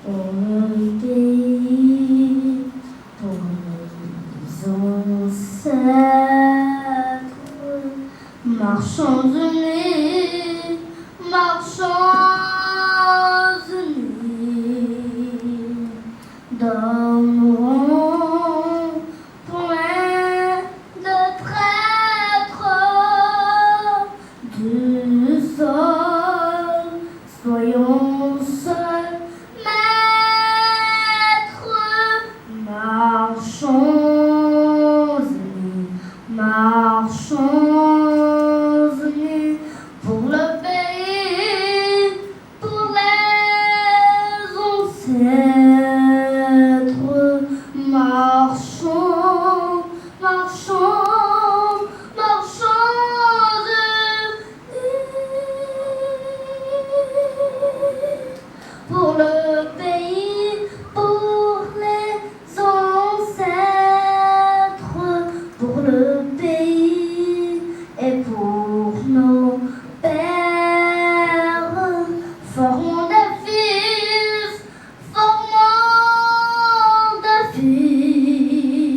pour le pays, pour les ancêtres, marchons unis, marchons unis, dormons plein de traîtres du sol, soyons seuls maîtres, marchons unis, marchons unis, pour le pays, pour les ancêtres, marchons, marchons, marchons unis, pour le pays, pour les ancêtres, pour le pays et pour nos pères, formons des fils, formons des fils,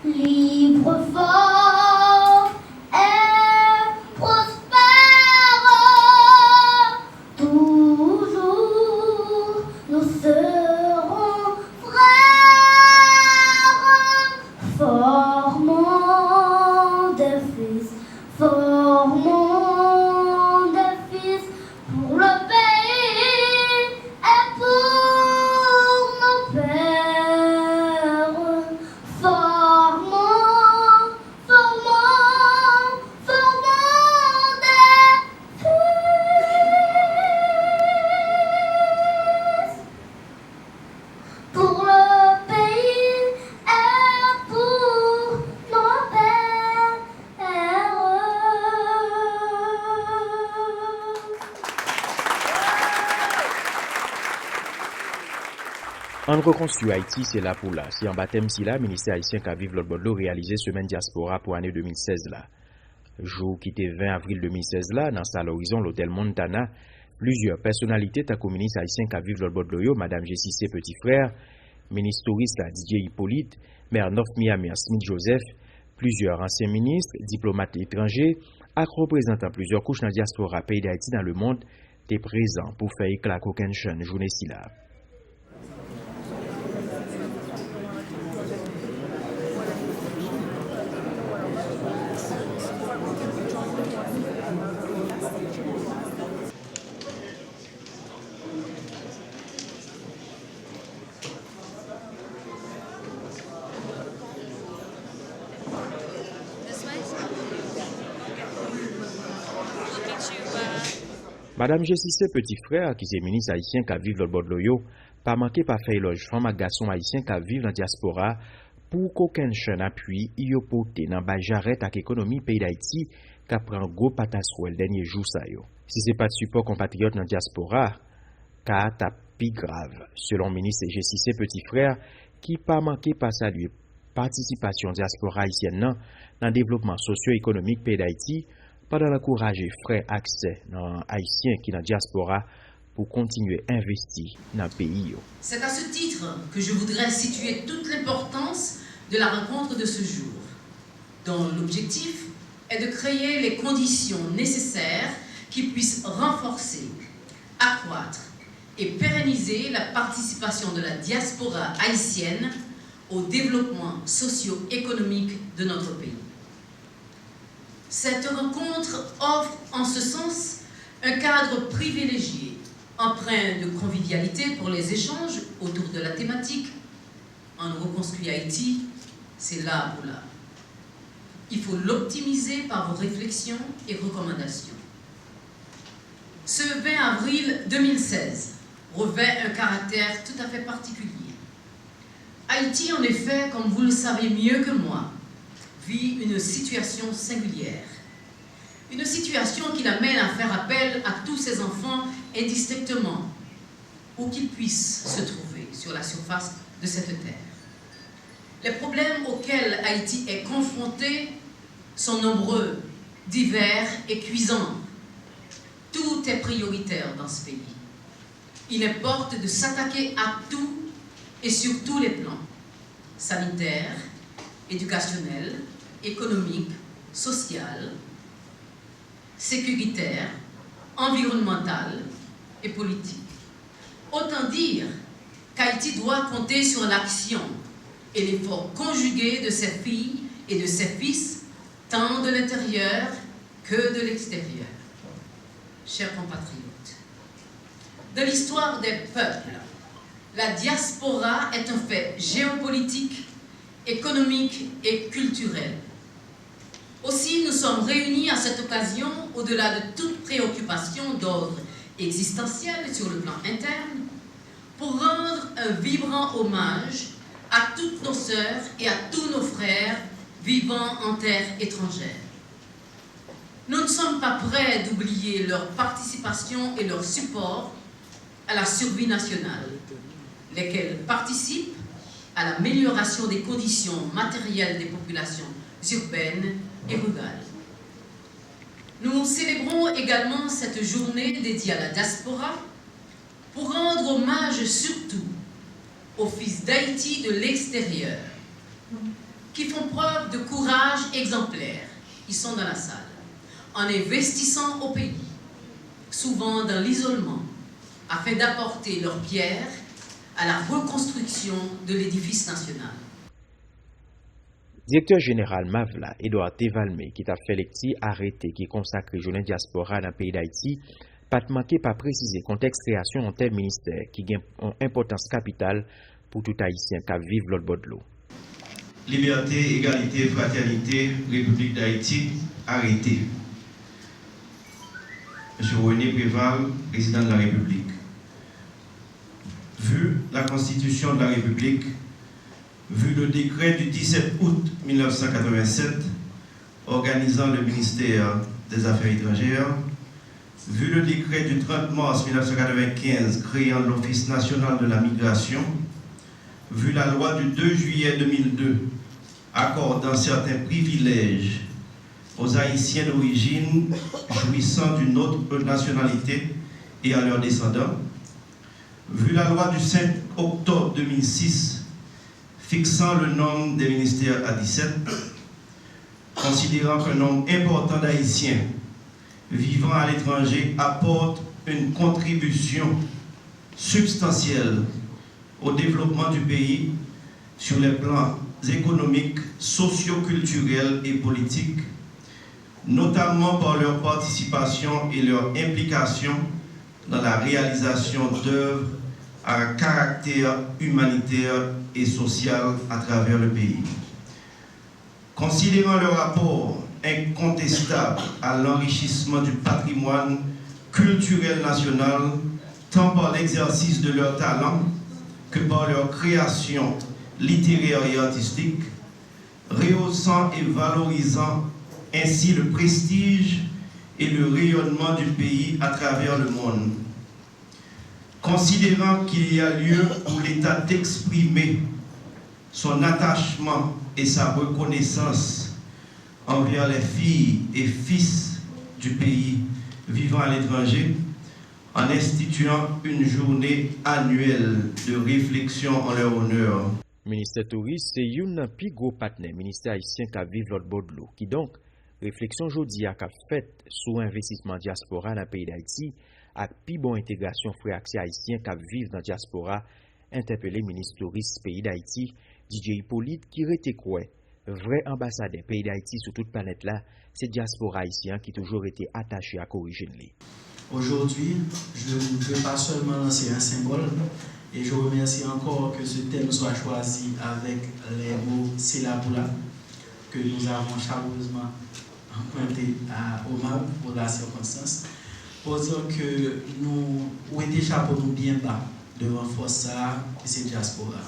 libres, forts et prospères, toujours nous serons frères, formons des fils, formons des fils, pour le pays et pour nos pères, formons, formons, formons des fils, pour le pays et pour nos pères. En reconstruit Haïti, c'est là pour là. Si en baptême, si là, ministère haïtien qui a vécu l'autre bord réalisé semaine diaspora pour l'année 2016 là. Jour qui était 20 avril 2016 là, dans salle Horizon, l'hôtel Montana, plusieurs personnalités ta ministre haïtien qui a vécu l'autre bord Madame Jessicé Petit Frère, ministre touriste là, Didier Hippolyte, maire North Miami, Smith Joseph, plusieurs anciens ministres, diplomates étrangers, et représentant plusieurs couches dans la diaspora pays d'Haïti dans le monde, étaient présents pour faire éclat aucun jeune journée si là. Madame Jessicé Petit Frère, qui est ministre haïtien qui vit dans le bord de l'Oyo, pas manqué par faire éloge femme à garçon haïtien qui vivent dans la diaspora pour qu'aucun jeune appui y opote dans la jarrette à l'économie pays d'Haïti qui prend gros patasouel le dernier jour ça yo. Si c'est pas de support compatriote dans la diaspora, car ta pi grave, selon ministre Jessicé Petit Frère, qui pas manqué par saluer participation diaspora haïtienne dans le développement socio-économique pays d'Haïti, pendant d'encourager frères accès dans haïtiens qui dans la diaspora pour continuer à investir dans le pays. C'est à ce titre que je voudrais situer toute l'importance de la rencontre de ce jour, dont l'objectif est de créer les conditions nécessaires qui puissent renforcer, accroître et pérenniser la participation de la diaspora haïtienne au développement socio-économique de notre pays. Cette rencontre offre en ce sens un cadre privilégié, empreint de convivialité pour les échanges autour de la thématique. En reconstruit Haïti, c'est là pour là. Il faut l'optimiser par vos réflexions et recommandations. Ce 20 avril 2016 revêt un caractère tout à fait particulier. Haïti, en effet, comme vous le savez mieux que moi, vit une situation singulière. Une situation qui l'amène à faire appel à tous ses enfants indistinctement, où qu'ils puissent se trouver sur la surface de cette terre. Les problèmes auxquels Haïti est confronté sont nombreux, divers et cuisants. Tout est prioritaire dans ce pays. Il importe de s'attaquer à tout et sur tous les plans, sanitaire, éducationnel, économique, social, sécuritaire, environnemental et politique. Autant dire qu'Haïti doit compter sur l'action et l'effort conjugué de ses filles et de ses fils, tant de l'intérieur que de l'extérieur. Chers compatriotes, de l'histoire des peuples, la diaspora est un fait géopolitique, économique et culturel. Aussi, nous sommes réunis à cette occasion, au-delà de toute préoccupation d'ordre existentiel sur le plan interne, pour rendre un vibrant hommage à toutes nos sœurs et à tous nos frères vivant en terre étrangère. Nous ne sommes pas prêts d'oublier leur participation et leur support à la survie nationale, lesquels participent à l'amélioration des conditions matérielles des populations urbaines et rurales. Nous célébrons également cette journée dédiée à la diaspora pour rendre hommage surtout aux fils d'Haïti de l'extérieur qui font preuve de courage exemplaire, ils sont dans la salle, en investissant au pays, souvent dans l'isolement, afin d'apporter leur pierre à la reconstruction de l'édifice national. Directeur général Mavla, Edouard Tevalmé, qui t'a fait lecti arrêté qui consacre journée diaspora dans le pays d'Haïti, pas de manquer pas préciser contexte création en tel ministère qui gagne une importance capitale pour tout Haïtien qui vivent l'autre bord de l'eau. Liberté, égalité, fraternité, République d'Haïti, arrêté. Monsieur René Préval, président de la République. Vu la Constitution de la République, vu le décret du 17 août 1987 organisant le ministère des Affaires étrangères, vu le décret du 30 mars 1995 créant l'Office national de la migration, vu la loi du 2 juillet 2002 accordant certains privilèges aux Haïtiens d'origine jouissant d'une autre nationalité et à leurs descendants, vu la loi du 5 octobre 2006 fixant le nombre des ministères à 17, considérant qu'un nombre important d'Haïtiens vivant à l'étranger apporte une contribution substantielle au développement du pays sur les plans économiques, socio-culturels et politiques, notamment par leur participation et leur implication dans la réalisation d'œuvres à caractère humanitaire et social à travers le pays. Considérant leur rapport incontestable à l'enrichissement du patrimoine culturel national, tant par l'exercice de leurs talents que par leur création littéraire et artistique, rehaussant et valorisant ainsi le prestige et le rayonnement du pays à travers le monde. Considérant qu'il y a lieu pour l'État d'exprimer son attachement et sa reconnaissance envers les filles et fils du pays vivant à l'étranger, en instituant une journée annuelle de réflexion en leur honneur. Ministère Tourisme, c'est un plus gros partenaire ministère haïtien qui vit l'autre bord de l'eau, qui donc, réflexion aujourd'hui a fait sur investissement diaspora dans le pays d'Haïti, avec plus bonne intégration frères haïtiens qui vivent dans la diaspora, interpellé ministre Tourisme pays d'Haïti, DJ Hippolyte, qui était quoi? Vrai ambassadeur pays d'Haïti sur toute planète là, c'est diaspora haïtien qui toujours été attaché à corriger les. Aujourd'hui, je ne veux pas seulement lancer un symbole, et je remercie encore que ce thème soit choisi avec les mots Selaboula, que nous avons chaleureusement emprunté au MAB pour la circonstance, pour dire que nous mettons chapeau nous bien bas devant Fossa et cette diaspora.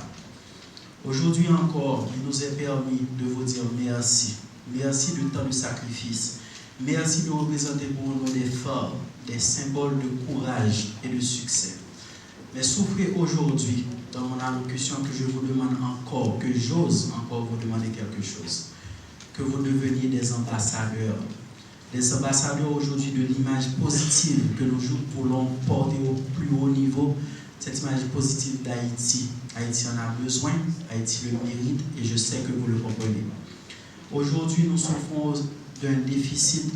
Aujourd'hui encore, il nous est permis de vous dire merci. Merci du temps de sacrifice. Merci de représenter pour nous des phares, des symboles de courage et de succès. Mais souffrez aujourd'hui, dans mon allocution, que je vous demande encore, que j'ose encore vous demander quelque chose. Que vous deveniez des ambassadeurs. Des ambassadeurs aujourd'hui de l'image positive que nous voulons porter au plus haut niveau cette image positive d'Haïti. Haïti en a besoin, Haïti le mérite et je sais que vous le comprenez. Aujourd'hui, nous souffrons d'un déficit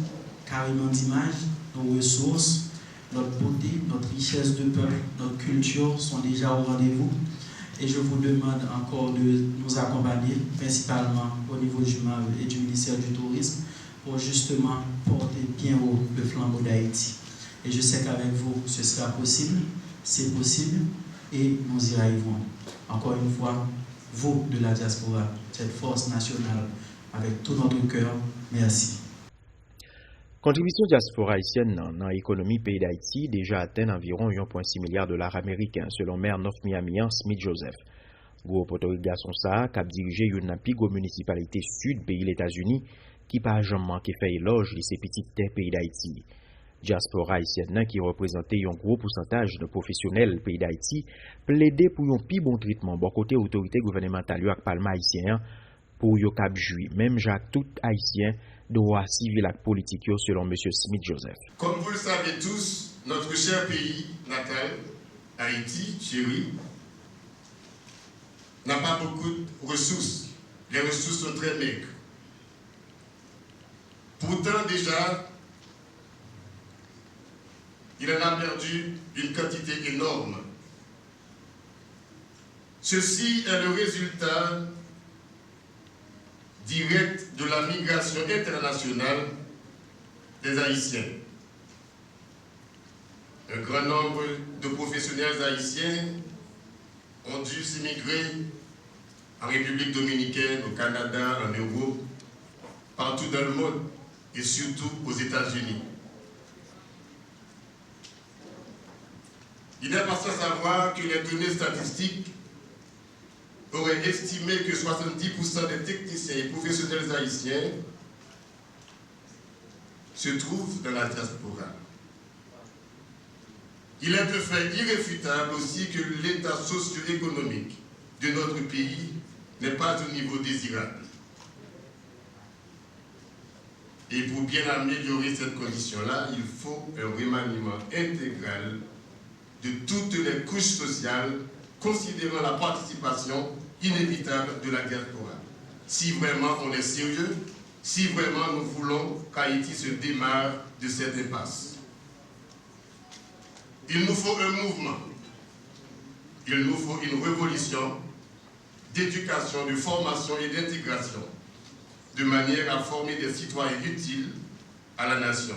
carrément d'image, nos ressources, notre beauté, notre richesse de peuple, notre culture sont déjà au rendez-vous. Et je vous demande encore de nous accompagner, principalement au niveau du MAV et du ministère du Tourisme, pour justement porter bien haut le flambeau d'Haïti. Et je sais qu'avec vous, ce sera possible, c'est possible, et nous y arriverons. Encore une fois, vous de la diaspora, cette force nationale, avec tout notre cœur, merci. Contribution diaspora haïtienne dans l'économie pays d'Haïti déjà atteint environ 1,6 milliard de dollars américains, selon maire North Miami Smith Joseph. Groupe autorisation ça, qui a dirigé une pigo municipalité sud pays les États-Unis, qui pas jamais manqué fait éloge de ces petites terres pays d'Haïti. Diaspora haïtienne qui représentait un gros pourcentage de professionnels pays d'Haïti, plaidé pour un plus bon traitement bon côté autorité gouvernementale avec Palma haïtien pour yo cap joui, même Jacques tout haïtien droit civil et politique selon M. Smith Joseph. Comme vous le savez tous, notre cher pays natal, Haïti, chéri, n'a pas beaucoup de ressources. Les ressources sont très maigres. Pourtant, déjà, il en a perdu une quantité énorme. Ceci est le résultat direct de la migration internationale des Haïtiens. Un grand nombre de professionnels haïtiens ont dû s'immigrer en République dominicaine, au Canada, en Europe, partout dans le monde et surtout aux États-Unis. Il n'est pas sans savoir que les données statistiques auraient estimé que 70% des techniciens et professionnels haïtiens se trouvent dans la diaspora. Il est de fait irréfutable aussi que l'état socio-économique de notre pays n'est pas au niveau désirable. Et pour bien améliorer cette condition-là, il faut un remaniement intégral de toutes les couches sociales, considérant la participation inévitable de la diaspora. Si vraiment on est sérieux, si vraiment nous voulons qu'Haïti se démarre de cette impasse. Il nous faut un mouvement, il nous faut une révolution d'éducation, de formation et d'intégration, de manière à former des citoyens utiles à la nation,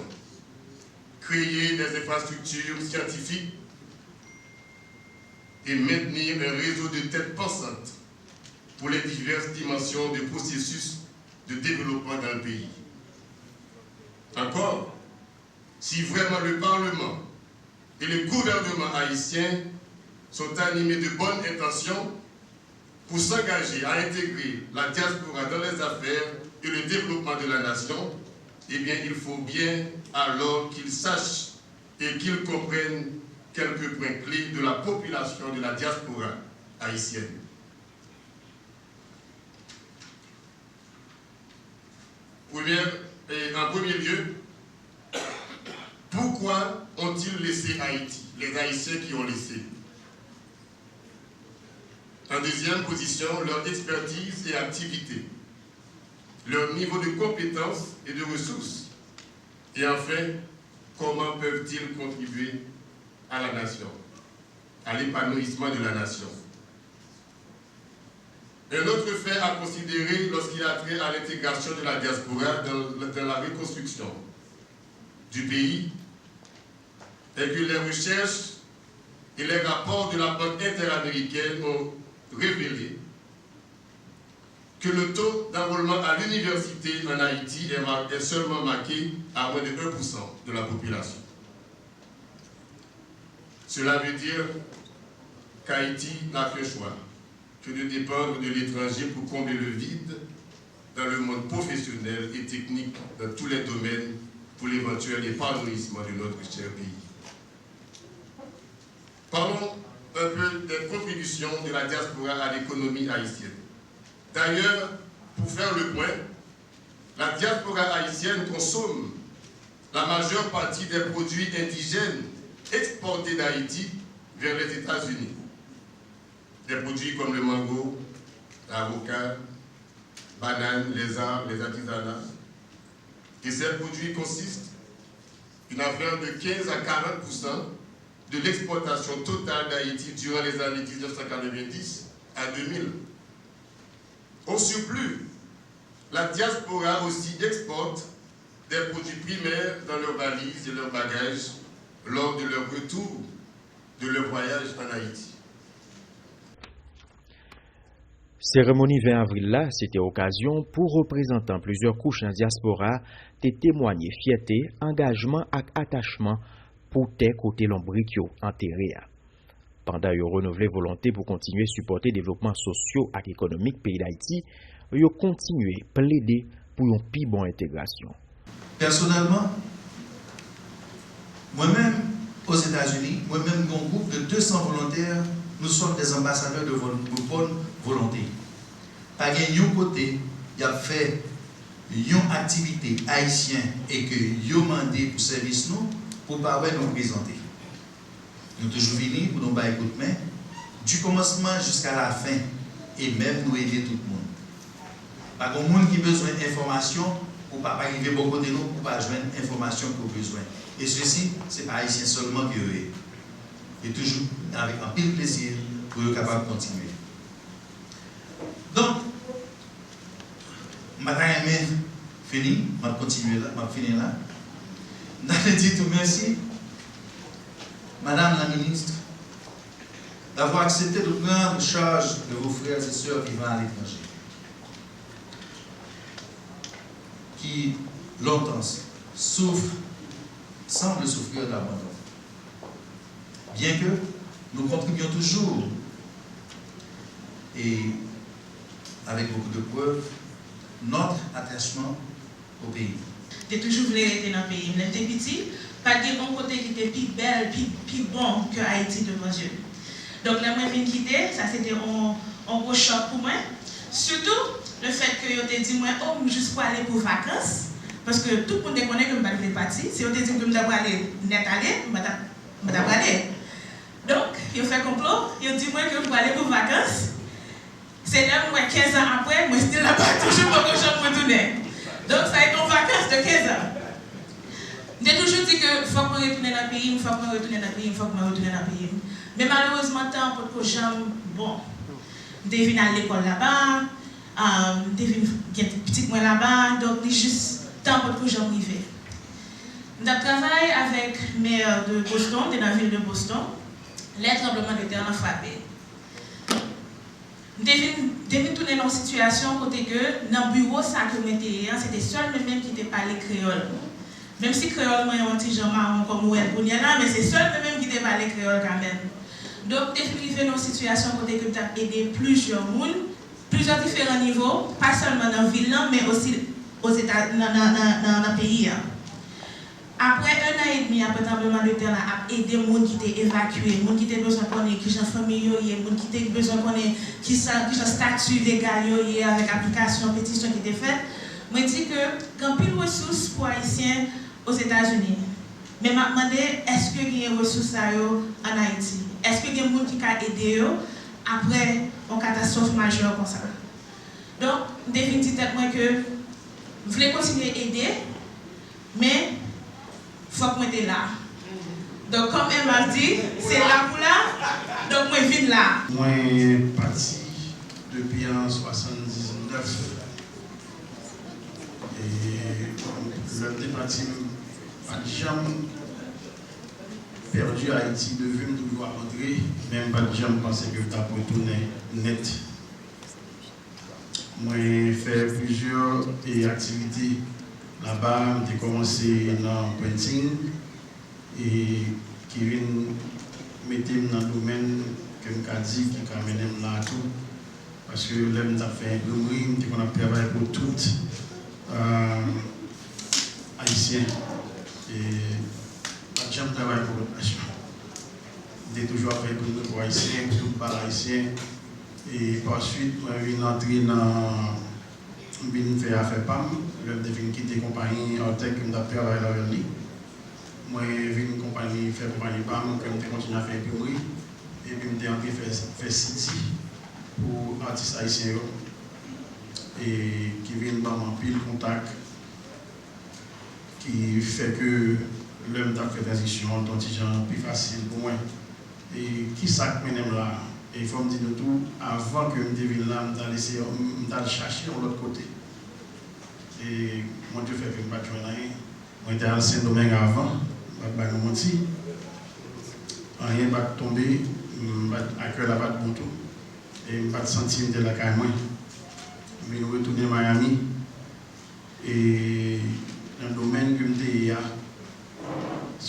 créer des infrastructures scientifiques et maintenir un réseau de têtes pensantes pour les diverses dimensions du processus de développement dans le pays. Encore, si vraiment le Parlement et le gouvernement haïtien sont animés de bonnes intentions pour s'engager à intégrer la diaspora dans les affaires et le développement de la nation, eh bien, il faut bien alors qu'ils sachent et qu'ils comprennent quelques points clés de la population de la diaspora haïtienne. En premier lieu, pourquoi ont-ils laissé Haïti, les Haïtiens qui ont laissé? En deuxième position, leur expertise et activité, leur niveau de compétences et de ressources. Et enfin, comment peuvent-ils contribuer à la nation, à l'épanouissement de la nation? Un autre fait à considérer lorsqu'il a trait à l'intégration de la diaspora dans la reconstruction du pays est que les recherches et les rapports de la Banque interaméricaine ont révélé que le taux d'enrôlement à l'université en Haïti est seulement marqué à moins de 1% de la population. Cela veut dire qu'Haïti n'a qu'un choix, que de dépendre de l'étranger pour combler le vide dans le monde professionnel et technique dans tous les domaines pour l'éventuel épanouissement de notre cher pays. Parlons un peu des contributions de la diaspora à l'économie haïtienne. D'ailleurs, pour faire le point, la diaspora haïtienne consomme la majeure partie des produits indigènes exportés d'Haïti vers les États-Unis. Des produits comme le mango, l'avocat, banane, les arbres, les artisanats. Et ces produits consistent une affaire de 15 à 40% de l'exportation totale d'Haïti durant les années 1990 à 2000. Au surplus, la diaspora aussi exporte des produits primaires dans leurs valises et leurs bagages lors de leur retour de leur voyage en Haïti. Cérémonie 20 avril là, c'était occasion pour représentants plusieurs couches en diaspora de témoigner fierté, engagement et attachement pour tes côtés l'ombricchio enterré. Pendant qu'ils renouvelé volonté pour continuer à supporter le développement social et économique pays d'Haïti, ils ont continué à plaider pour une plus bonne intégration. Personnellement, moi-même aux États-Unis, moi-même mon groupe de 200 volontaires, nous sommes des ambassadeurs de bonne volonté. Par un côté, il y a fait une activité haïtienne et que nous demandé pour service nous pour pouvoir nous présenter. Nous toujours venus pour nous bailler coup de main du commencement jusqu'à la fin et même nous aider tout le monde. Par contre, monde qui a besoin d'informations pour ne pas arriver beaucoup de nous pour pas joindre l'information pour besoin. Et ceci, ce n'est pas haïtien seulement qui est. Et toujours avec un pile plaisir pour être capable de continuer. Donc, maintenant, fini, je vais continuer là, je vais finir là. Je vais dire tout merci, Madame la ministre, d'avoir accepté de prendre charge de vos frères et sœurs vivant à l'étranger, qui longtemps souffrent, semblent souffrir d'abandon. Bien que nous contribuons toujours et avec beaucoup de preuves, notre attachement au pays. J'ai toujours voulu être dans le pays. J'étais petit, pas de mon côté qui était plus belle, plus bon que Haïti devant Dieu. Donc, là, moi, je viens quitter, ça c'était un gros choc pour moi. Surtout, le fait que je dit, moi, oh, juste pour aller pour vacances, parce que tout le monde connaît que je ne vais pas partir. Si je dit que je vais aller net aller, je vais aller. Donc, je fais complot, je dis moi que je vais aller pour vacances. C'est là, moi, 15 ans après, moi, je suis là-bas toujours pour que je me retourne. Donc, ça a été en vacances de 15 ans. J'ai toujours dit qu'il faut que je retourne dans le pays, il faut que je retourne dans le pays, il faut que je retourne dans le pays. Mais malheureusement, tant pour que j'aime, bon, je viens à l'école là-bas, je viens petit moi là-bas, donc c'est juste tant pour que j'aime arriver. Je travaille avec le maire de Boston, de la ville de Boston. Les tremblements de terre ont frappé. Je viens tourner dans une situation côté que dans le bureau, ça que c'était seul même qui te parlait créole. Même si créole, moi, un petit Jean marron comme vous êtes, mais c'est seul même qui te parlait créole quand même. Donc, je viens dans une situation côté que j'ai aidé plusieurs personnes, plusieurs différents niveaux, pas seulement dans la ville, mais aussi aux États, dans le pays. Après 1 an et demi, après le tremblement de terre, a aidé les gens qui étaient évacués, les gens qui étaient besoin de connaître qui sont famille, les gens qui étaient besoin de connaître qui sont statut légal avec application, pétition qui était faite. Je dis que quand il y a des ressources pour les Haïtiens aux États-Unis, mais je me demande est-ce qu'il y a des ressources en Haïti? Est-ce qu'il y a des gens qui ont aidé après une catastrophe majeure comme ça? Donc, définitivement que je voulais continuer à aider, mais il faut que je sois là. Donc, comme elle m'a dit, c'est là pour là, donc moi je viens là. Moi, je suis parti depuis en 1979. Et je suis parti, pas de jamais perdu Haïti de vue, de pouvoir rentrer, même pas de jamais pensé que je vais retourner net. Moi, j'ai fait plusieurs activités. Là-bas, j'ai commencé dans le painting et qui vient mettre dans le domaine que je dis, qui amène là tout. Parce que là, j'ai fait un imprimerie, on a travaillé pour toutes haïtiennes. Et j'ai travaillé pour l'autre nation. J'ai toujours fait pour les haïtiens, pour tout les haïtiens. Et par suite, je suis entré dans. Je viens faire affaire PAM, je viens quitter la compagnie Ortec que je travaille avec lui. Moi, je viens faire compagnie PAM, que je continue à faire imprimerie. et puis je suis fait City pour artistes haïtiens et qui viennent dans mon pile contact qui fait que l'homme t'a fait transition dont il plus facile pour moi. Et qui ça que je là? Et il faut me dire tout, avant que je devienne là, je chercher de l'autre côté. Et moi, je fais que je ne suis pas rien. Moi, j'étais à Saint-Domingue avant, je ne suis pas rien va tomber, à cœur la batte bonto. Et je ne pas sentir de la caille. Je vais retourner à Miami. Et dans le domaine que je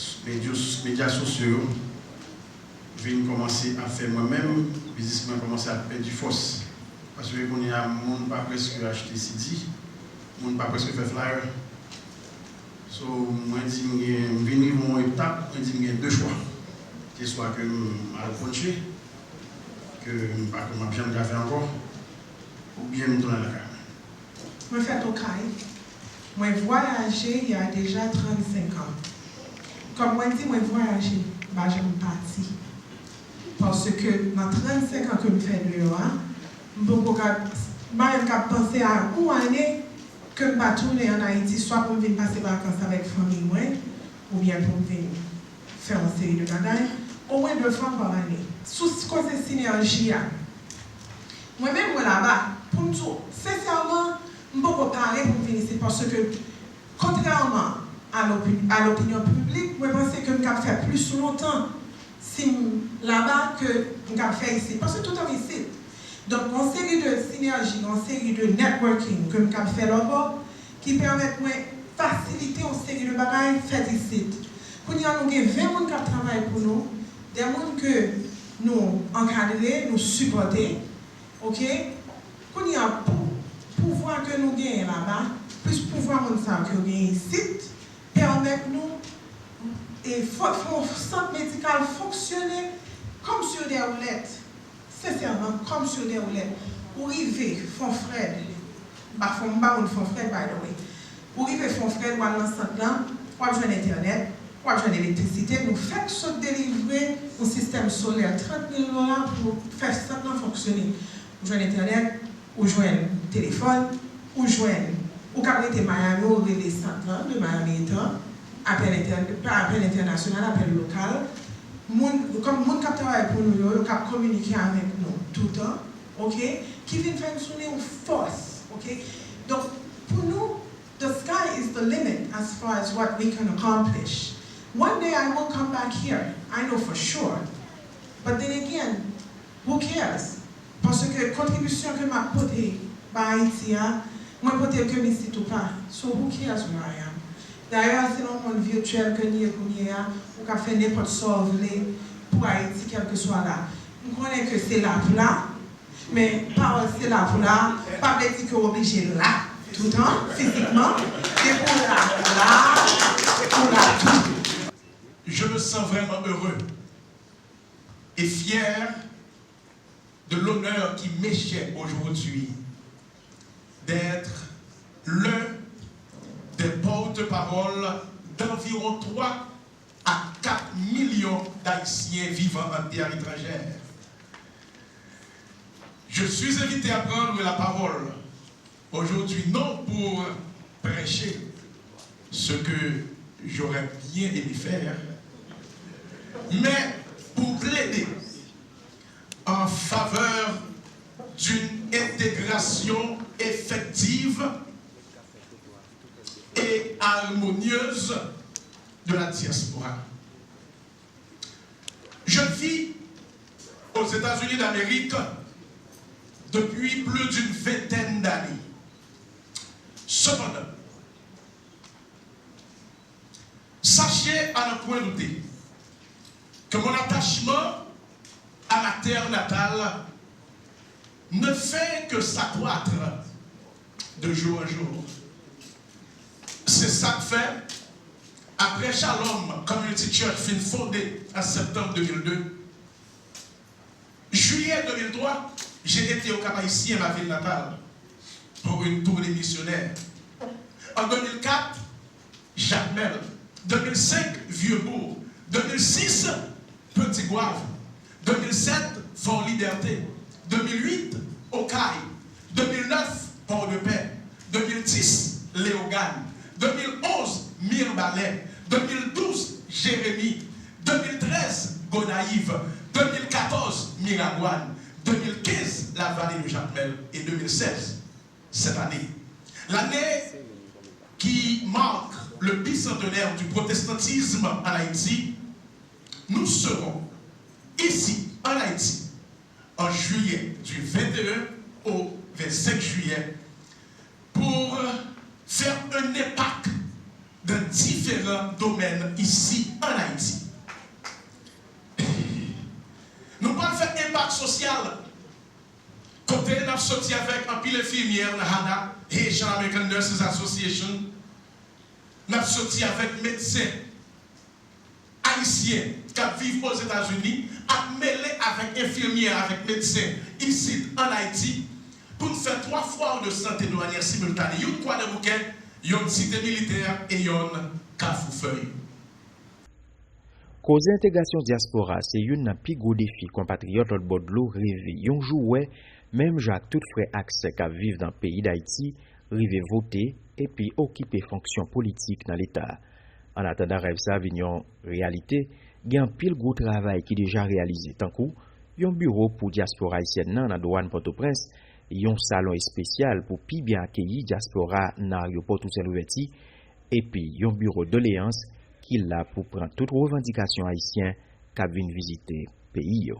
suis médias sociaux, je vais commencer à faire moi-même, business, je commencer à perdre du force. Parce que quand il y a monde pas presque acheter CD, monde pas presque faire flyer. So, moi je dis que venir mon étape, je dis que j'ai deux choix. Que soit que je approcher, que je ne pas bien faire encore, ou bien me tourner à la caméra. Je fais au CAI. Moi voyagé il y a déjà 35 ans. Comme moi dis, moi voyagé, bah je me parti. Parce que dans 35 ans que je fais dehors, je peux penser à une année que je vais tourner en Haïti, soit pour venir passer vacances avec la famille, ou bien pour venir faire une série de bagages, au moins 2 fois par année. Sous ce côté synergie, moi-même, là-bas, pour me dire, sincèrement, je ne peux pas parler pour venir ici parce que, contrairement à l'opinion publique, je pense que je vais faire plus longtemps là-bas que je vais faire ici. Parce que tout est ici. Donc, une série de synergies, une série de networking que je vais faire là-bas qui permettent de faciliter une série de bagages faits ici. Pour nous, nous avons 20 personnes qui travaillent pour nous, des gens que nous encadrons, nous supportons. OK? Pour nous, pouvoir que nous gagnons là-bas, plus pouvoir que nous gagnons ici, permet nous et font le centre médical fonctionner comme sur des roulettes. Sincèrement, comme sur des roulettes. Pour arriver, font Fred, font Fred, by the way. Pour arriver, font Fred, dans le centre là, pour avoir Internet, pour avoir l'électricité, nous faisons délivrer un système solaire, 30 000 $ pour faire ce centre fonctionner. Vous jouez Internet, vous jouez un téléphone, vous jouez, vous avez Miami, vous avez les centres de Miami étant, pas appel international, appel local. Comme les gens qui travaillent pour nous, qui communiquent avec nous tout le temps, okay, qui viennent faire une force. Okay? Donc, pour nous, the sky is the limit as far as what we can accomplish. One day I will come back here, I know for sure. But then again, who cares? Parce que la contribution que m'a portée par Haïti, moi je ne peux ici tout pas. So who cares where I am? D'ailleurs, c'est dans le monde virtuel que nous avons, on peut faire n'importe quoi pour Haïti, quel que soit là. On connaît que c'est là pour là, mais pas c'est là pour là, pas de dire qu'on est obligé là, tout le temps, physiquement, c'est pour là, pour là, tout. Je me sens vraiment heureux et fier de l'honneur qui m'échappe aujourd'hui d'être l'un des porte-paroles d'environ 3 à 4 millions d'Haïtiens vivant en terre étrangère. Je suis invité à prendre la parole aujourd'hui, non pour prêcher ce que j'aurais bien aimé faire, mais pour plaider en faveur d'une intégration effective et harmonieuse de la diaspora. Je vis aux États-Unis d'Amérique depuis plus d'une vingtaine d'années. Cependant, sachez à ne point douter que mon attachement à ma terre natale ne fait que s'accroître de jour en jour. C'est ça que fait, après Shalom Community Church fin fondée en septembre 2002, juillet 2003, j'ai été au Cap-Haïtien, ma ville natale, pour une tournée missionnaire. En 2004, Jacmel. 2005, Vieux-Bourg. 2006, Petit-Gouave. 2007, Fort Liberté. 2008, Okaï. 2009, Port-de-Paix. 2010, Léogane. 2011, Mirbalais. 2012, Jérémy. 2013, Gonaïve. 2014, Miragouane. 2015, la vallée de Jacmel. Et 2016, cette année. L'année qui marque le bicentenaire du protestantisme en Haïti, nous serons ici, en Haïti, en juillet, du 21 au 25 juillet, pour faire un impact dans différents domaines ici, en Haïti. Nous allons faire un impact social. Côté, nous avons sorti avec un pile infirmière, HANA, Haitian American Nurses Association. Nous avons sorti avec médecins haïtiens qui vivent aux États-Unis, à mêler avec infirmières, avec médecins ici en Haïti, pour nous faire 3 foires de santé de manière simultanée. Une quoi de bouquet, une cité militaire et une Carrefour-Feuille. Cause intégration diaspora, c'est une plus gros défi compatriotes l'autre bord de l'eau rêvé. Yon jouet, même Jacques tout frais accès qu'à vivre dans le pays d'Haïti, rêver voter et puis occuper fonction politique dans l'État. En attendant rêve ça vignon réalité, il y a un pile gros travail qui est déjà réalisé. Tant coup, yon bureau pour diaspora haïtienne dans la douane Port-au-Prince, yon salon spécial pour plus bien accueillir diaspora dans l'aéroport Toussaint-Louverture et puis yon bureau de doléance qui là pour prendre toute revendication haïtienne qui viennent visiter pays.